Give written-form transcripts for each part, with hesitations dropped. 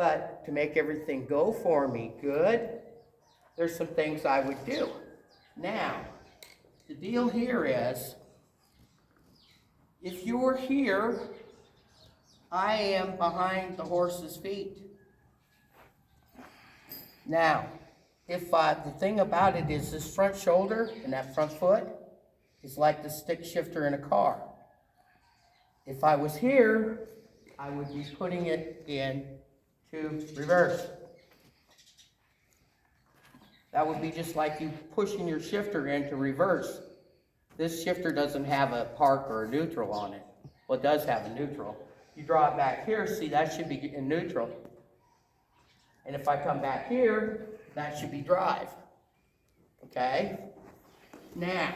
But to make everything go for me good, there's some things I would do. Now, the deal here is, if you're here, I am behind the horse's feet. Now, if the thing about it is this front shoulder and that front foot is like the stick shifter in a car. If I was here, I would be putting it in to reverse. That would be just like you pushing your shifter into reverse. This shifter doesn't have a park or a neutral on it. Well, it does have a neutral. You draw it back here, see, that should be in neutral. And if I come back here, that should be drive. Okay? Now,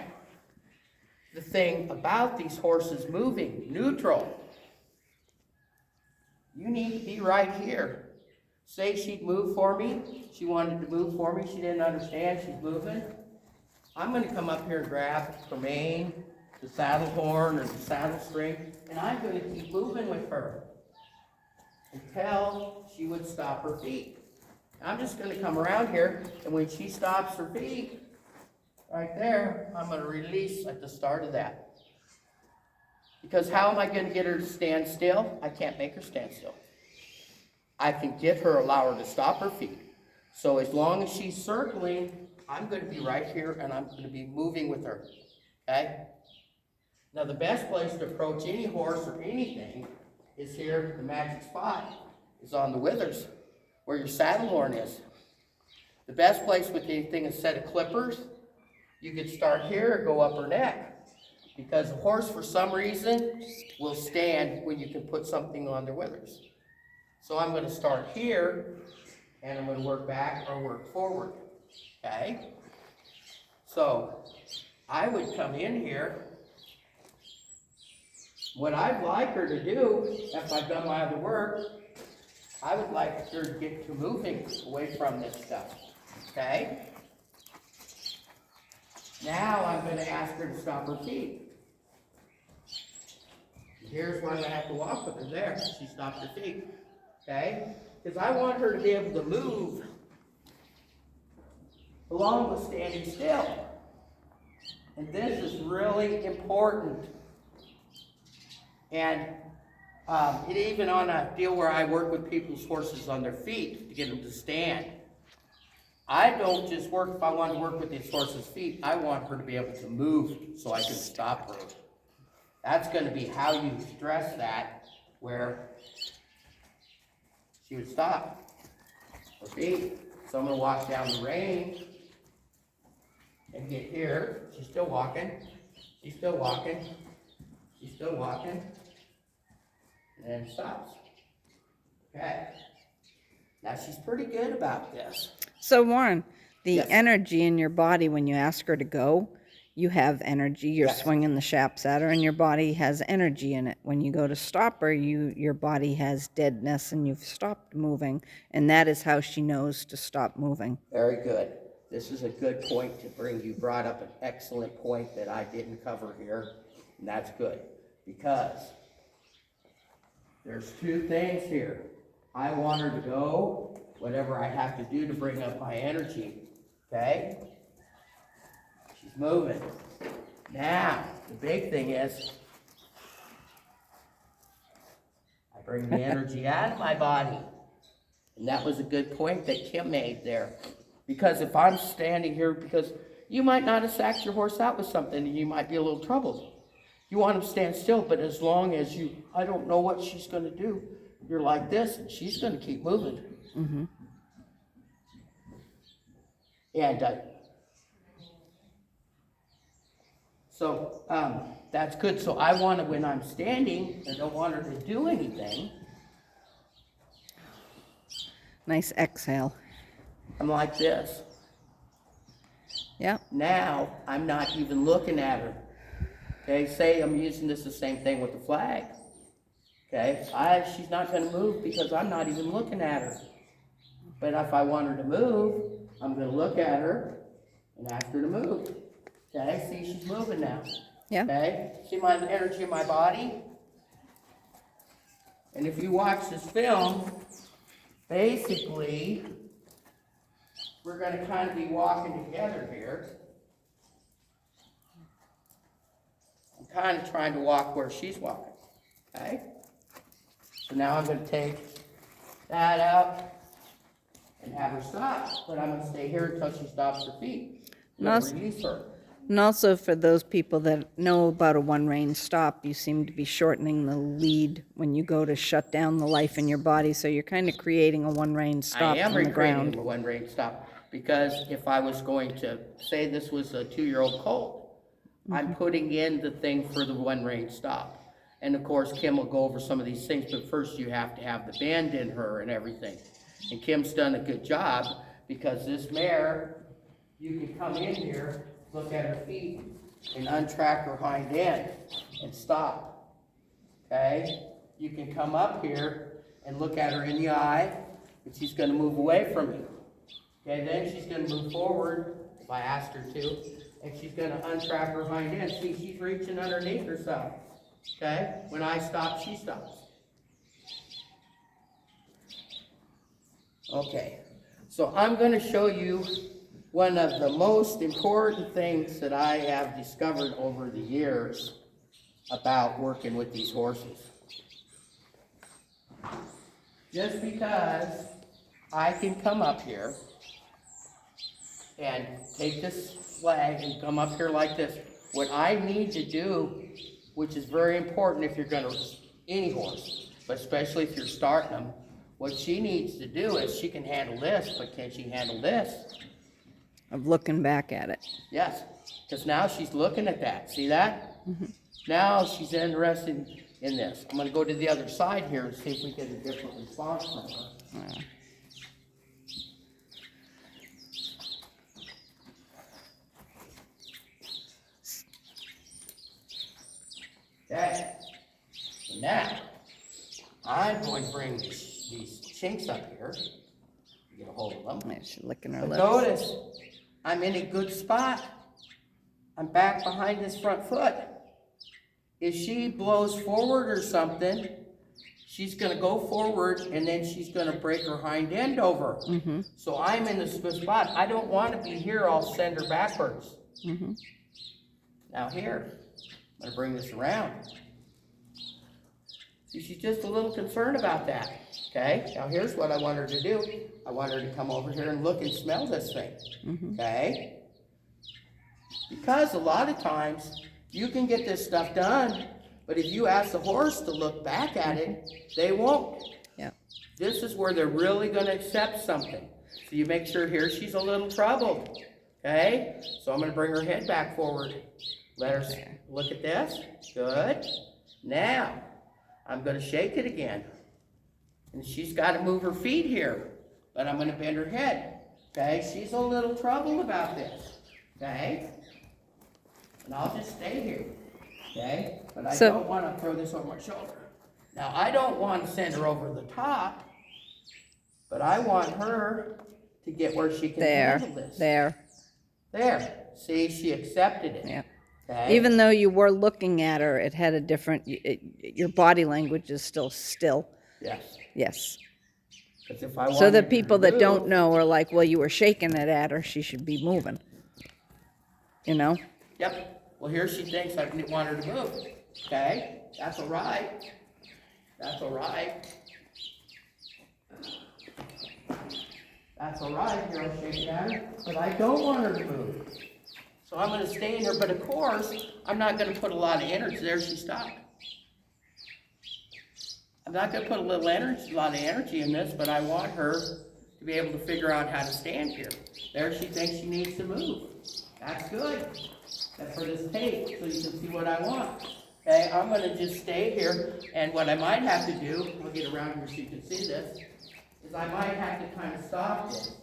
the thing about these horses moving, neutral, you need to be right here. Say she'd move for me. She wanted to move for me. She didn't understand she's moving. I'm going to come up here and grab her mane, the saddle horn, or the saddle string, and I'm going to keep moving with her until she would stop her feet. I'm just going to come around here, and when she stops her feet, right there, I'm going to release at the start of that. Because how am I going to get her to stand still? I can't make her stand still. I can get her, allow her to stop her feet. So as long as she's circling, I'm going to be right here, and I'm going to be moving with her. Okay? Now, the best place to approach any horse or anything is here, the magic spot, is on the withers, where your saddle horn is. The best place with anything is a set of clippers. You could start here or go up her neck, because a horse, for some reason, will stand when you can put something on their withers. So I'm going to start here, and I'm going to work back or work forward. Okay? So I would come in here. What I'd like her to do, after I've done my other work, I would like her to get to moving away from this stuff. Okay? Now I'm going to ask her to stop her feet. Here's where I'm going to have to walk with her. There, she stopped her feet. Okay? Because I want her to be able to move along with standing still. And this is really important. And it even on a deal where I work with people's horses on their feet to get them to stand. I don't just work, if I want to work with these horses' feet, I want her to be able to move so I can stop her. That's going to be how you stress that, where she would stop her feet. So I'm going to walk down the rein and get here. She's still walking. She's still walking. She's still walking. And then stops. Okay. Now she's pretty good about this. So Warren, the Yes. energy in your body when you ask her to go, you have energy, you're Yes. swinging the shaps at her, and your body has energy in it. When you go to stop her, your body has deadness and you've stopped moving, and that is how she knows to stop moving. Very good. This is a good point to bring. You brought up an excellent point that I didn't cover here, and that's good. Because there's two things here. I want her to go, whatever I have to do to bring up my energy. Okay? She's moving. Now, the big thing is, I bring the energy out of my body. And that was a good point that Kim made there. Because if I'm standing here, because you might not have sacked your horse out with something and you might be a little troubled. You want him to stand still, but as long as I don't know what she's going to do, you're like this, and she's going to keep moving. Mm-hmm. And so that's good. So I want to, when I'm standing, I don't want her to do anything. Nice exhale. I'm like this. Yeah. Now I'm not even looking at her. Okay, say I'm using this the same thing with the flag. Okay, she's not going to move because I'm not even looking at her. But if I want her to move, I'm going to look at her and ask her to move. Okay, see, she's moving now. Yeah. Okay, see my energy in my body? And if you watch this film, basically, we're gonna kind of be walking together here. I'm kind of trying to walk where she's walking, okay? So now I'm gonna take that out and have her stop, but I'm gonna stay here until she stops her feet. No, Release her. And also for those people that know about a one-range stop, you seem to be shortening the lead when you go to shut down the life in your body. So you're kind of creating a one-range I stop am on the recreating ground. a one-range stop, because if I was going to say this was a 2-year-old colt, I'm putting in the thing for the one-range stop. And of course, Kim will go over some of these things, but first you have to have the band in her and everything. And Kim's done a good job, because this mare, you can come in here, look at her feet, and untrack her hind end and stop. Okay? You can come up here and look at her in the eye, and she's going to move away from you. Okay, then she's going to move forward, if I asked her to, and she's going to untrack her hind end. See, she's reaching underneath herself. Okay? When I stop, she stops. Okay, so I'm going to show you one of the most important things that I have discovered over the years about working with these horses. Just because I can come up here and take this flag and come up here like this, what I need to do, which is very important if you're going to, any horse, but especially if you're starting them, what she needs to do is she can handle this, but can she handle this? Of looking back at it. Yes, because now she's looking at that. See that? Mm-hmm. Now she's interested in this. I'm going to go to the other side here and see if we get a different response from her. Okay. So now, I'm going to bring these chinks up here. Get a hold of them. Yeah, she's licking her But lips. notice, I'm in a good spot. I'm back behind this front foot. If she blows forward or something, she's going to go forward and then she's going to break her hind end over. Mm-hmm. So I'm in this good spot. I don't want to be here. I'll send her backwards. Mm-hmm. Now here, I'm going to bring this around. See, she's just a little concerned about that. Okay, now here's what I want her to do. I want her to come over here and look and smell this thing. Mm-hmm. Okay? Because a lot of times, you can get this stuff done, but if you ask the horse to look back at it, they won't. Yeah. This is where they're really going to accept something. So you make sure here she's a little troubled. Okay? So I'm going to bring her head back forward. Let her look at this. Good. Now, I'm going to shake it again. And she's got to move her feet here. But I'm going to bend her head. Okay? She's a little troubled about this. Okay? And I'll just stay here. Okay? But I don't want to throw this over my shoulder. Now, I don't want to send her over the top. But I want her to get where she can handle this. There. See, she accepted it. Yeah. Okay? Even though you were looking at her, it had a different, your body language is still still. Yes. Yes. If I So the wanted people her to that move, don't know are like, well, you were shaking it at her, she should be moving. You know? Yep. Well, here she thinks I want her to move. Okay? That's all right. That's all right. That's all right. Here, I'll shake it at her. But I don't want her to move. So I'm going to stay in there. But of course, I'm not going to put a lot of energy. There she stopped. I'm not going to put a lot of energy in this, but I want her to be able to figure out how to stand here. There she thinks she needs to move. That's good. That's for this tape, so you can see what I want. Okay, I'm going to just stay here, and what I might have to do, I'll get around here so you can see this, is I might have to kind of stop this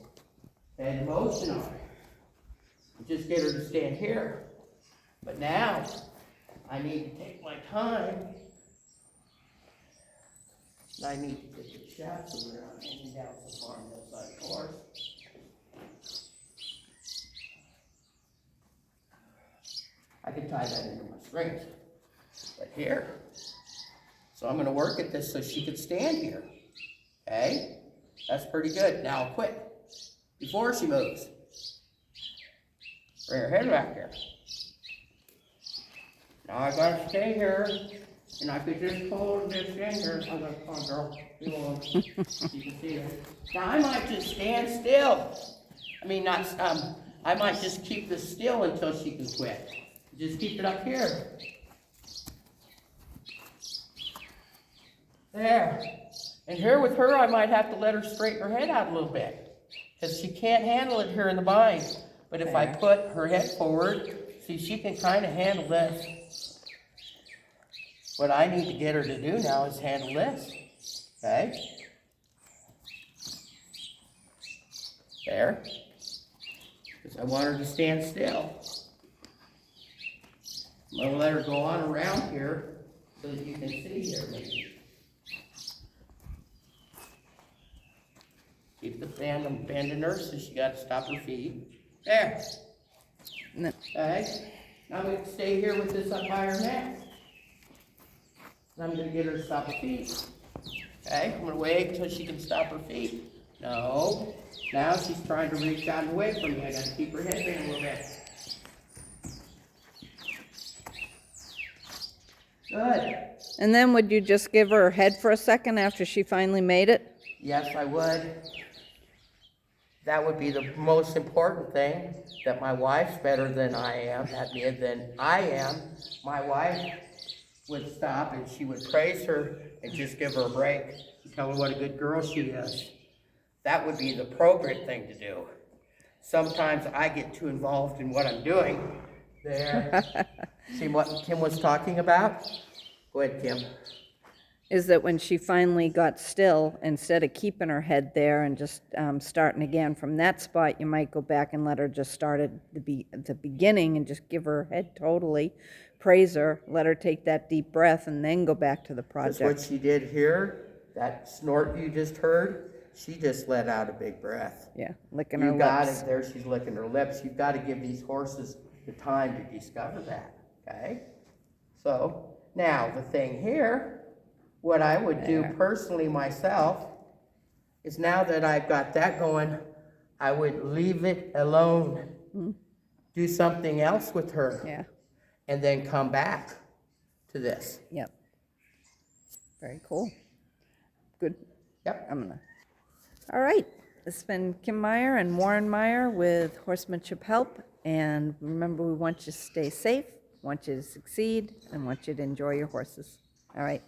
and motion on her. Just get her to stand here. But now, I need to take my time. I need to get the shaft so we're not hanging down so far on the other side of the horse. I can tie that into my strings. But here. So I'm going to work at this so she could stand here. Okay? That's pretty good. Now quit before she moves. Bring her head back here. Now I gotta stay here, and I could just hold this in here. I'm gonna, come on, girl. You won't. You can see it. Now I might just stand still. I mean, not. I might just keep this still until she can quit. Just keep it up here. There. And here with her, I might have to let her straighten her head out a little bit, because she can't handle it here in the bind. But if I put her head forward, see, she can kind of handle this. What I need to get her to do now is handle this. Okay? There. Because I want her to stand still. I'm going to let her go on around here so that you can see here maybe. Keep the bending her so she got to stop her feet. There. Okay. Now I'm going to stay here with this up by her neck. And I'm going to get her to stop her feet. Okay. I'm going to wait until she can stop her feet. No. Now she's trying to reach out and away from me. I got to keep her head in a little bit. Good. And then would you just give her head for a second after she finally made it? Yes, I would. That would be the most important thing, that my wife's better than I am, My wife would stop and she would praise her and just give her a break and tell her what a good girl she is. That would be the appropriate thing to do. Sometimes I get too involved in what I'm doing. There. See what Kim was talking about? Go ahead, Kim. Is that when she finally got still, instead of keeping her head there and just starting again from that spot, you might go back and let her just start at the beginning and just give her head totally, praise her, let her take that deep breath, and then go back to the project. That's what she did here. That snort you just heard, she just let out a big breath. Yeah, licking her lips. You got it. There she's licking her lips. You've got to give these horses the time to discover that, okay? So, now the thing here, what I would do personally myself is, now that I've got that going, I would leave it alone. Mm-hmm. Do something else with her. Yeah. And then come back to this. Yep. Very cool. Good. Yep. All right. This has been Kim Meyer and Warren Meyer with Horsemanship Help. And remember, we want you to stay safe, want you to succeed, and want you to enjoy your horses. All right.